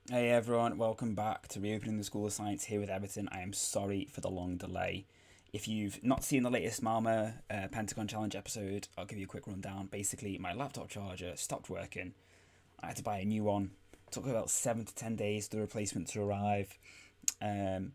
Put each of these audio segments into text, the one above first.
Hey everyone, welcome back to Reopening the School of Science here with Everton. I am sorry for the long delay. If you've not seen the latest Malmo Pentagon Challenge episode, I'll give you a quick rundown. Basically, my laptop charger stopped working. I had to buy a new one. It took about 7 to 10 days for the replacement to arrive. Um,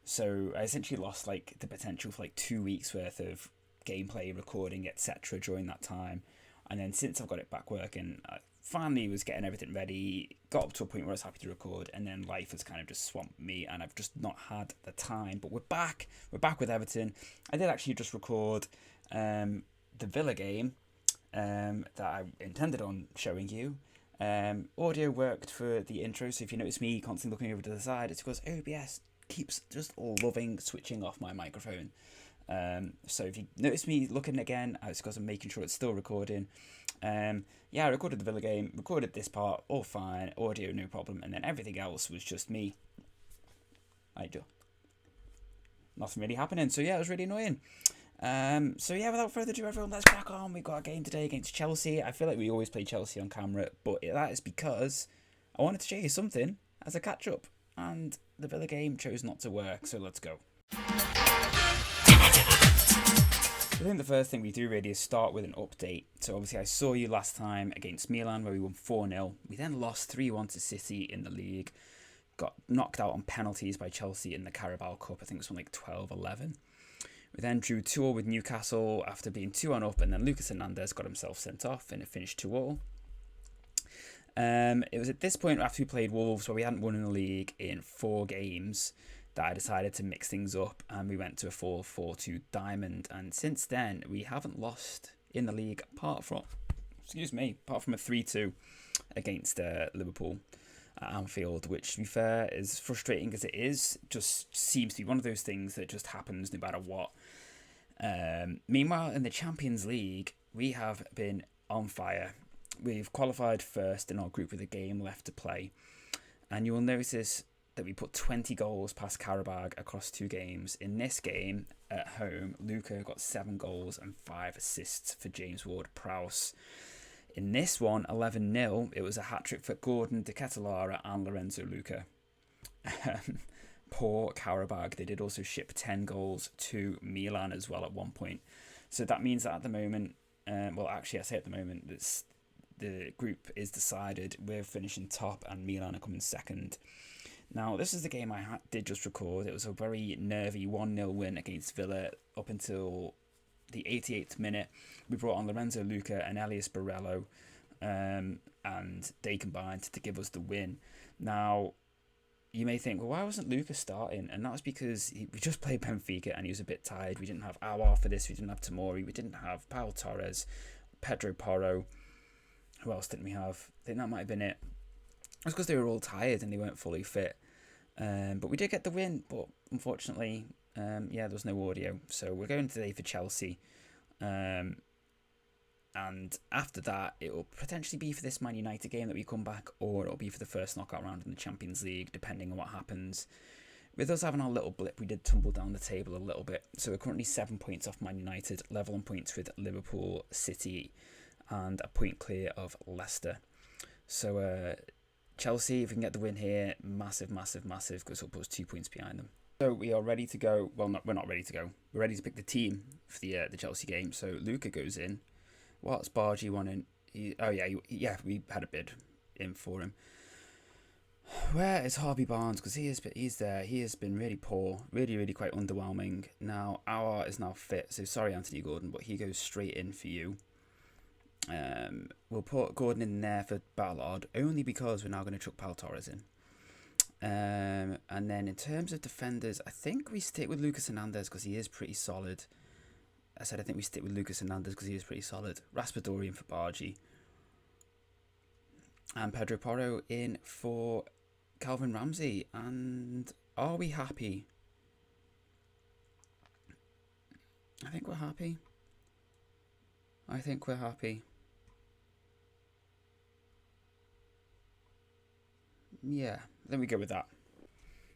so I essentially lost the potential for 2 weeks worth of gameplay, recording, etc. during that time. And then since I've got it back working, I finally was getting everything ready, got up to a point where I was happy to record, and then life has kind of just swamped me, and I've just not had the time. But we're back. We're back with Everton. I did actually just record the Villa game that I intended on showing you. Audio worked for the intro, so if you notice me constantly looking over to the side, it's because OBS keeps just loving switching off my microphone. So if you notice me looking again, it's because I'm making sure it's still recording. I recorded the Villa game, recorded this part, all fine, audio no problem, and then everything else was just me. Nothing really happening, so yeah, it was really annoying. Without further ado, everyone, let's crack on. We've got a game today against Chelsea. I feel like we always play Chelsea on camera, but that is because I wanted to show you something as a catch-up, and the Villa game chose not to work, so let's go. I think the first thing we do really is start with an update. So obviously I saw you last time against Milan where we won 4-0. We then lost 3-1 to City in the league. Got knocked out on penalties by Chelsea in the Carabao Cup. I think it was 12-11. We then drew 2-2 with Newcastle after being 2-1 up, and then Lucas Hernandez got himself sent off and it finished 2-2. It was at this point after we played Wolves where we hadn't won in the league in 4 games that I decided to mix things up, and we went to a 4-4-2 diamond, and since then we haven't lost in the league apart from a 3-2 against Liverpool at Anfield, which to be fair, as frustrating as it is, just seems to be one of those things that just happens no matter what. Meanwhile, in the Champions League, we have been on fire. We've qualified first in our group with a game left to play, and you will notice that we put 20 goals past Karabag across 2 games. In this game at home, Luka got 7 goals and 5 assists for James Ward-Prowse. In this one, 11-0, it was a hat-trick for Gordon, De Ketelaere and Lorenzo Luca. Poor Karabag. They did also ship 10 goals to Milan as well at one point. So that means that at the moment, I say at the moment, the group is decided. We're finishing top and Milan are coming second. Now, this is the game I did just record. It was a very nervy 1-0 win against Villa up until the 88th minute. We brought on Lorenzo Luca and Elias Barello, and they combined to give us the win. Now, you may think, well, why wasn't Luca starting? And that was because we just played Benfica and he was a bit tired. We didn't have Awar for this. We didn't have Tamori. We didn't have Pau Torres, Pedro Porro. Who else didn't we have? I think that might have been it. It's because they were all tired and they weren't fully fit. But we did get the win, but unfortunately, there was no audio. So we're going today for Chelsea. And after that, it will potentially be for this Man United game that we come back, or it'll be for the first knockout round in the Champions League, depending on what happens. With us having our little blip, we did tumble down the table a little bit. So we're currently 7 points off Man United, level on points with Liverpool, City, and a point clear of Leicester. So Chelsea, if we can get the win here, massive, because it'll put us 2 points behind them. So we are ready to go. Well, we're not ready to go. We're ready to pick the team for the Chelsea game. So Luca goes in. What's Bargy wanting? We had a bid in for him. Where is Harvey Barnes? Because he's there. He has been really poor, really quite underwhelming. Now Awar is now fit. So sorry, Anthony Gordon, but he goes straight in for you. We'll put Gordon in there for Ballard only because we're now going to chuck Pau Torres in. And then in terms of defenders, I think we stick with Lucas Hernandez because he is pretty solid. I think we stick with Lucas Hernandez because he is pretty solid. Raspadorian for Bargy. And Pedro Porro in for Calvin Ramsey. And are we happy? I think we're happy. Yeah, then we go with that.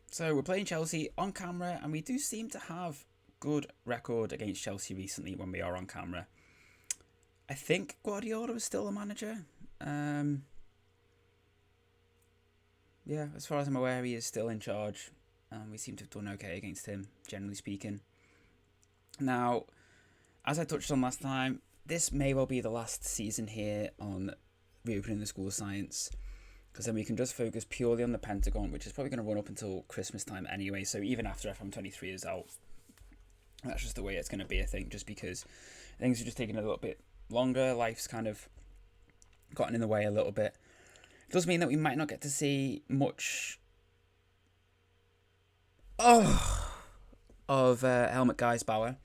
So we're playing Chelsea on camera, and we do seem to have good record against Chelsea recently when we are on camera. I think Guardiola is still the manager. yeah, as far as I'm aware, he is still in charge. We seem to have done okay against him, generally speaking. Now, as I touched on last time, this may well be the last season here on reopening the School of Science, because then we can just focus purely on the Pentagon, which is probably going to run up until Christmas time anyway. So even after FM23 is out, that's just the way it's going to be, I think, just because things are just taking a little bit longer. Life's kind of gotten in the way a little bit. It does mean that we might not get to see much of Helmut Geisbauer,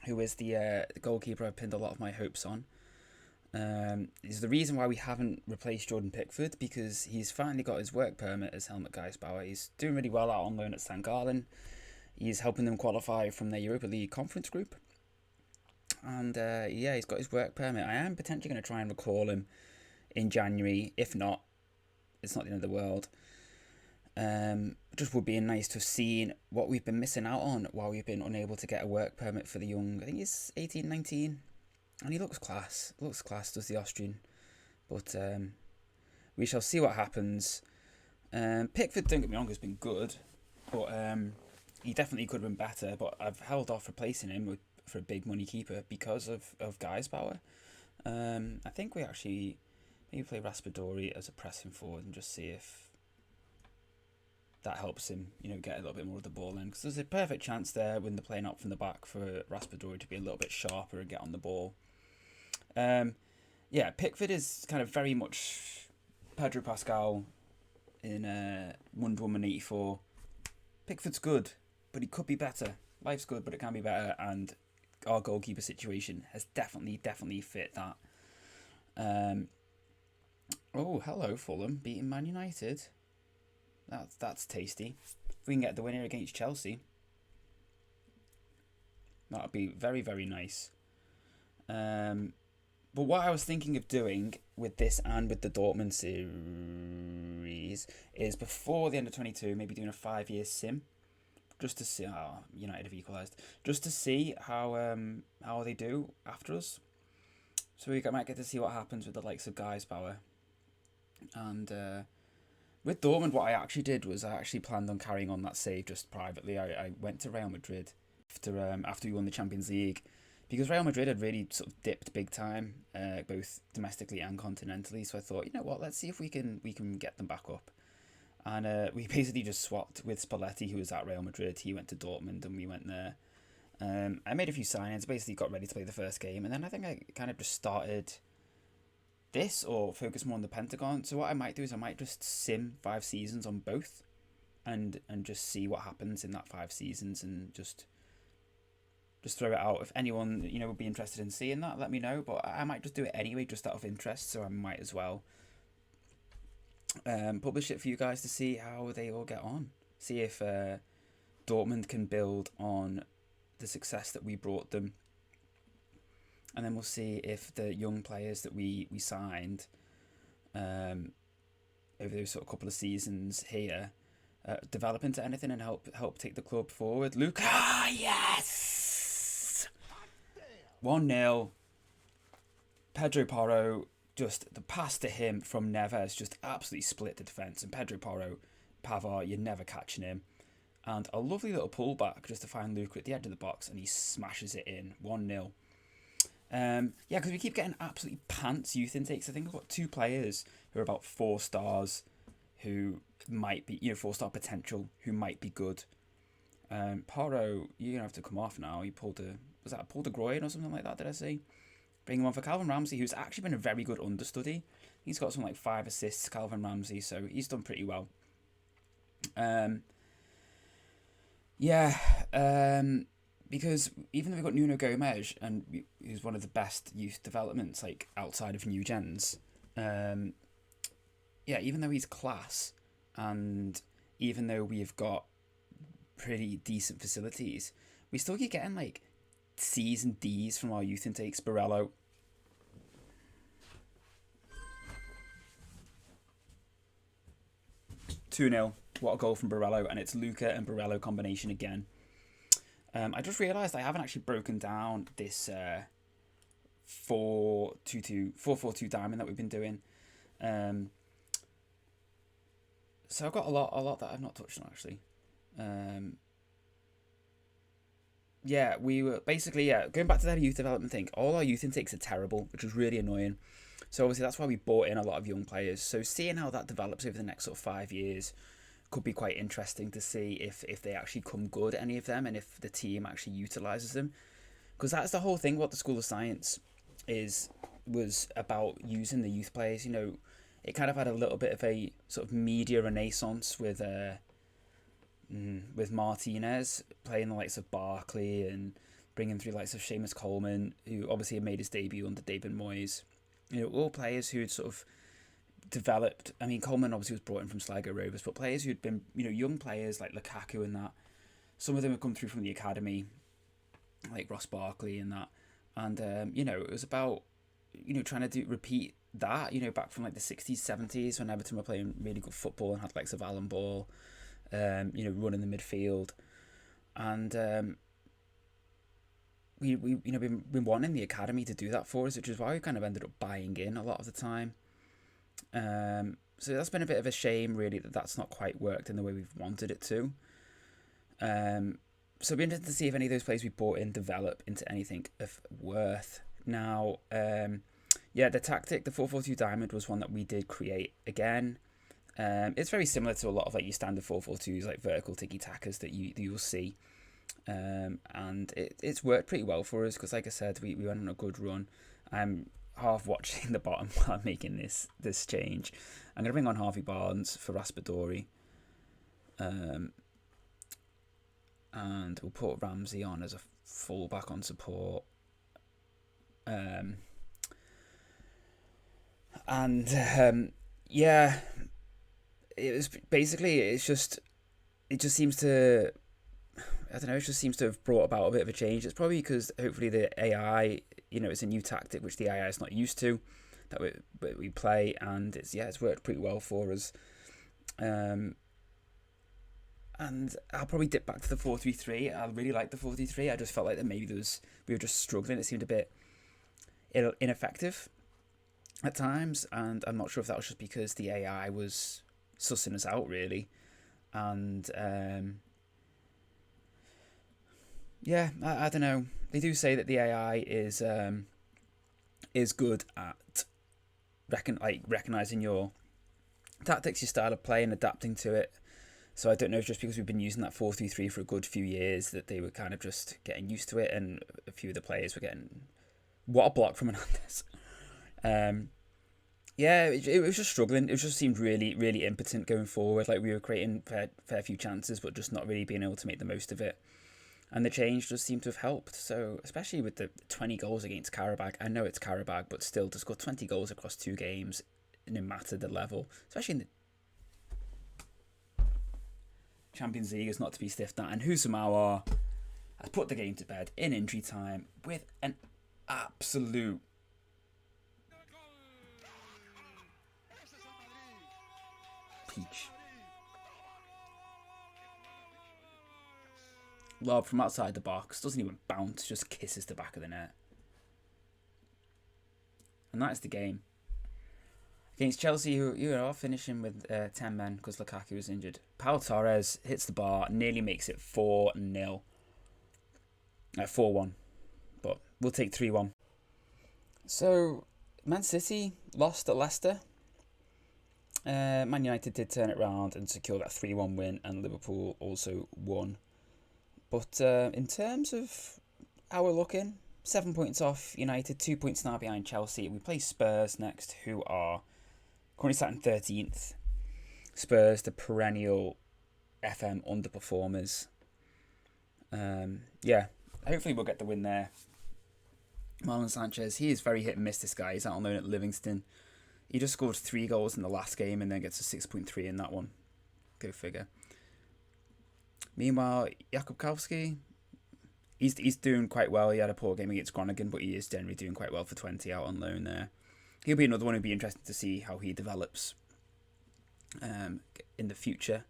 who is the goalkeeper I pinned a lot of my hopes on. Is the reason why we haven't replaced Jordan Pickford, because he's finally got his work permit as Helmut Geisbauer. He's doing really well out on loan at St. Gallen. He's helping them qualify from their Europa League conference group. And he's got his work permit. I am potentially going to try and recall him in January. If not, it's not the end of the world. Just would be nice to have seen what we've been missing out on while we've been unable to get a work permit for the young. I think he's 18, 19. And he looks class. Does the Austrian. But we shall see what happens. Pickford, don't get me wrong, has been good. But he definitely could have been better. But I've held off replacing him for a big money keeper because of Geisbauer. I think we actually maybe play Raspadori as a pressing forward and just see if that helps him, get a little bit more of the ball in. Because there's a perfect chance there when they're playing up from the back for Raspadori to be a little bit sharper and get on the ball. Pickford is kind of very much Pedro Pascal in Wonder Woman 84. Pickford's good, but he could be better. Life's good, but it can be better, and our goalkeeper situation has definitely fit that. Hello Fulham beating Man United. That's tasty. If we can get the winner against Chelsea, that would be very, very nice. But what I was thinking of doing with this and with the Dortmund series is before the end of 22, maybe doing a 5-year sim, just to see. United have equalised. Just to see how they do after us. So we might get to see what happens with the likes of Geisbauer. And with Dortmund, what I actually did was I actually planned on carrying on that save just privately. I went to Real Madrid after we won the Champions League, because Real Madrid had really sort of dipped big time, both domestically and continentally. So I thought, you know what, let's see if we can get them back up. And we basically just swapped with Spalletti, who was at Real Madrid. He went to Dortmund and we went there. I made a few signings, basically got ready to play the first game, and then I think I kind of just started this or focus more on the Pentagon. So what I might do is I might just sim 5 seasons on both and just see what happens in that 5 seasons and just throw it out. If anyone would be interested in seeing that, let me know, but I might just do it anyway just out of interest, so I might as well publish it for you guys to see how they all get on, see if Dortmund can build on the success that we brought them. And then we'll see if the young players that we signed over those sort of couple of seasons here develop into anything and help take the club forward. Luca, yes! 1-0. Pedro Porro, just the pass to him from Neves just absolutely split the defence. And Pedro Porro, Pavard, you're never catching him. And a lovely little pullback just to find Luca at the edge of the box, and he smashes it in. 1-0. Because we keep getting absolutely pants youth intakes. I think we've got 2 players who are about 4 stars who might be, 4-star potential, who might be good. Porro, you're going to have to come off now. He pulled a groin or something like that, did I say? Bring him on for Calvin Ramsey, who's actually been a very good understudy. He's got something like 5 assists, Calvin Ramsey, so he's done pretty well. Because even though we've got Nuno Gomes, and who's one of the best youth developments, like outside of New Gens, even though he's class, and even though we've got pretty decent facilities, we still keep getting like C's and D's from our youth intakes. Barello. (2-0). What a goal from Barello, and it's Luca and Barello combination again. I just realised I haven't actually broken down this 4-2-2 diamond that we've been doing. So I've got a lot that I've not touched on actually. Um, yeah, we were basically going back to that youth development thing. All our youth intakes are terrible, which was really annoying. So obviously that's why we brought in a lot of young players. So seeing how that develops over the next sort of 5 years could be quite interesting to see if they actually come good, any of them, and if the team actually utilises them. Because that's the whole thing. What the School of Science was about using the youth players. You know, it kind of had a little bit of a sort of media renaissance with Martinez playing the likes of Barkley and bringing through the likes of Seamus Coleman, who obviously had made his debut under David Moyes. You know, all players who'd sort of developed. I mean, Coleman obviously was brought in from Sligo Rovers, but players who'd been, you know, young players like Lukaku and that. Some of them had come through from the academy, like Ross Barkley and that. And you know, it was about, you know, trying to repeat that, you know, back from like the 60s, 70s when Everton were playing really good football and had likes of Alan Ball, you know, running the midfield. And we you know, been wanting the academy to do that for us, which is why we kind of ended up buying in a lot of the time. So that's been a bit of a shame, really, that that's not quite worked in the way we've wanted it to. So it'll be interesting to see if any of those players we bought in develop into anything of worth. Now, the tactic, the 4-4-2 diamond, was one that we did create again. It's very similar to a lot of like your standard 4-4-2s, like vertical tiki-takas that you'll see. And it's worked pretty well for us because, like I said, we went on a good run. I'm half watching the bottom while I'm making this change. I'm going to bring on Harvey Barnes for Raspadori. And we'll put Ramsey on as a fullback on support. It was basically, it just seems to, I don't know, it just seems to have brought about a bit of a change. It's probably because hopefully the AI, you know, it's a new tactic which the AI is not used to, that we play, and it's worked pretty well for us. And I'll probably dip back to the 4-3-3. I really like the 4-3-3. I just felt like that maybe we were just struggling. It seemed a bit ineffective at times, and I'm not sure if that was just because the AI was sussing us out, really. And I don't know. They do say that the AI is good at recognizing your tactics, your style of play, and adapting to it. So I don't know if just because we've been using that 4-3-3 for a good few years that they were kind of just getting used to it, and a few of the players were getting, what a block from Hernandez. It was just struggling. It just seemed really, really impotent going forward. Like we were creating fair few chances, but just not really being able to make the most of it. And the change does seem to have helped. So especially with the 20 goals against Karabakh, I know it's Karabakh, but still to score 20 goals across 2 games, no matter the level, especially in the Champions League, is not to be sniffed at. And Husamawa has put the game to bed in injury time with an absolute peach. Lob from outside the box, doesn't even bounce, just kisses the back of the net. And that's the game. Against Chelsea, who are finishing with 10 men because Lukaku was injured. Pau Torres hits the bar, nearly makes it 4-0. 4-1. But we'll take 3-1. So, Man City lost at Leicester. Man United did turn it round and secure that 3-1 win, and Liverpool also won. But in terms of how we're looking, 7 points off United, 2 points now behind Chelsea. We play Spurs next, who are currently sat in 13th. Spurs, the perennial FM underperformers. Hopefully we'll get the win there. Marlon Sanchez, he is very hit and miss, this guy. He's out on loan at Livingston. He just scored 3 goals in the last game and then gets a 6.3 in that one. Go figure. Meanwhile, Jakubkowski, he's doing quite well. He had a poor game against Groningen, but he is generally doing quite well for 20 out on loan there. He'll be another one who'll be interesting to see how he develops in the future.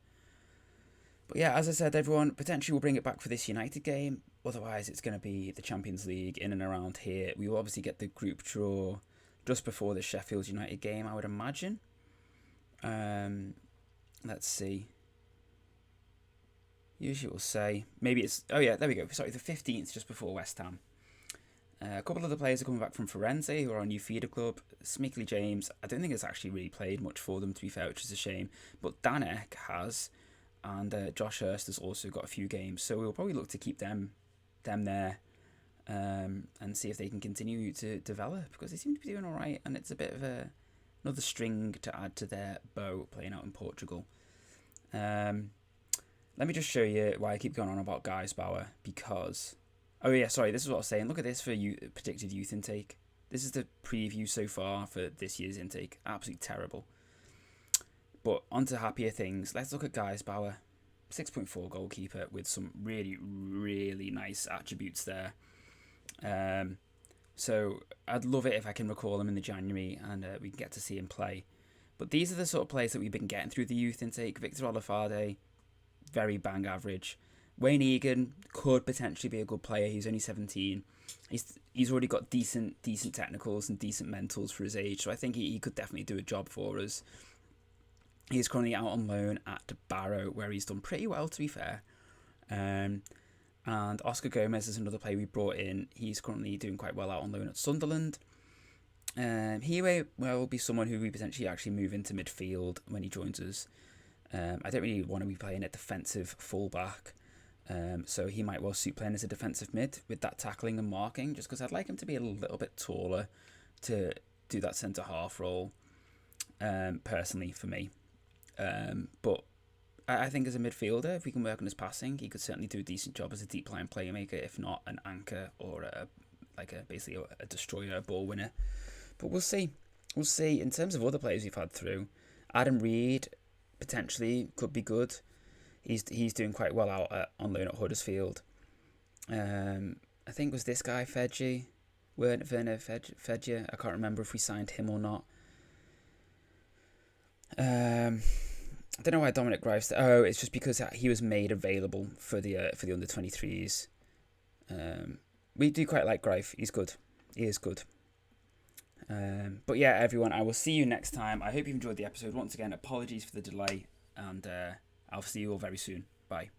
But yeah, as I said, everyone, potentially we'll bring it back for this United game. Otherwise, it's going to be the Champions League in and around here. We will obviously get the group draw just before the Sheffield United game, I would imagine. let's see. Usually we'll say, maybe it's, oh yeah, there we go. Sorry, the 15th, just before West Ham. A couple of the players are coming back from Firenze, who are our new feeder club. Smickley James, I don't think it's actually really played much for them, to be fair, which is a shame. But Danek has, and Josh Hurst has also got a few games. So we'll probably look to keep them there and see if they can continue to develop, because they seem to be doing all right, and it's a bit of another string to add to their bow playing out in Portugal. Let me just show you why I keep going on about Geisbauer, because... Oh yeah, sorry, this is what I was saying. Look at this for predicted youth intake. This is the preview so far for this year's intake. Absolutely terrible. But on to happier things. Let's look at Geisbauer. 6.4 goalkeeper with some really, really nice attributes there. So I'd love it if I can recall him in the January and we can get to see him play. But these are the sort of players that we've been getting through the youth intake. Victor Olafade, very bang average. Wayne Egan could potentially be a good player. He's only 17. He's already got decent technicals and decent mentals for his age, so I think he could definitely do a job for us. He's currently out on loan at Barrow, where he's done pretty well, to be fair. And Oscar Gomez is another player we brought in. He's currently doing quite well out on loan at Sunderland. He will be someone who we potentially actually move into midfield when he joins us. I don't really want to be playing at defensive fullback. So he might well suit playing as a defensive mid with that tackling and marking, just because I'd like him to be a little bit taller to do that centre-half role, personally, for me. But I think as a midfielder, if we can work on his passing, he could certainly do a decent job as a deep line playmaker, if not an anchor or basically a destroyer, a ball winner. But we'll see. We'll see. In terms of other players we've had through, Adam Reed potentially could be good. He's doing quite well out on loan at Huddersfield. I think it was this guy, Fedji. Werner Fedji. I can't remember if we signed him or not. I don't know why Dominic Grives... Oh, it's just because he was made available for the under-23s. We do quite like Grive. He's good. He is good. But yeah, everyone, I will see you next time. I hope you've enjoyed the episode. Once again, apologies for the delay, and... I'll see you all very soon. Bye.